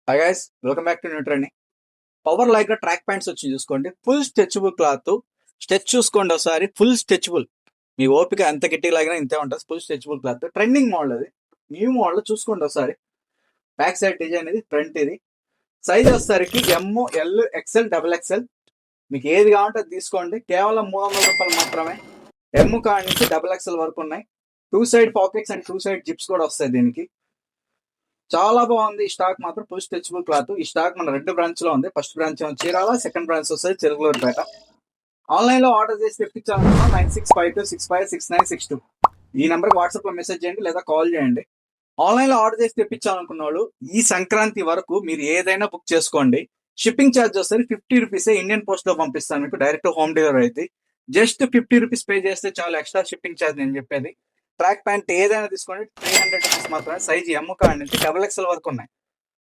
Hi guys, welcome back to new trending. Power like track pants వచ్చి చూసుకోండి. Full stretchable cloth. Stretch చూసుకోండి ఒకసారి. Full stretchable. మీ ఓపిక ఎంత గట్టి లాగినా ఇంతే ఉంటుంది. Full stretchable cloth. Trending model అది. న్యూ మోడల్ చూసుకోండి ఒకసారి. బ్యాక్ సైడ్ డిజైన్ ఇది, ఫ్రంట్ ఇది. సైజ్ వచ్చేసరికి ఎమ్, ఎల్, ఎక్స్ఎల్, డబుల్ ఎక్స్ఎల్. మీకు ఏది కావాలంటే అది తీసుకోండి. కేవలం ₹300 మాత్రమే. ఎమ్ కాడి నుంచి డబుల్ ఎక్స్ఎల్ వరకు ఉన్నాయి. 2 side pockets and 2 side zips కూడా వస్తాయి దీనికి. చాలా బాగుంది. ఈ స్టాక్ మాత్రం ఫుల్ స్ట్రెచబుల్ క్లాత్. ఈ స్టాక్ మన 2 బ్రాంచ్ లో ఉంది. First branch Chirala, second branch వస్తుంది చిలుకలూరుపేట. ఆన్లైన్ లో ఆర్డర్ చేసి తెప్పించాలనుకున్నా 9652656962. ఈ నెంబర్ వాట్సాప్ లో మెసేజ్ చేయండి లేదా కాల్ చేయండి. ఆన్లైన్ లో ఆర్డర్ చేసి తెప్పించాలనుకున్న వాళ్ళు ఈ సంక్రాంతి వరకు మీరు ఏదైనా బుక్ చేసుకోండి. షిప్పింగ్ ఛార్జ్ వస్తుంది ₹50. ఇండియన్ పోస్ట్ లో పంపిస్తాను మీకు. డైరెక్ట్ హోమ్ డెలివరీ అయితే జస్ట్ ₹50 పే చేస్తే చాలు. ఎక్స్ట్రా షిప్పింగ్ ఛార్జ్ నేను చెప్పేది. ట్రాక్ ప్యాంట్ ఏదైనా తీసుకోండి, ₹300 మాత్రమే. సైజ్ ఎమ్ కాడి నుంచి డబుల్ ఎక్స్ఎల్ వరకు ఉన్నాయి.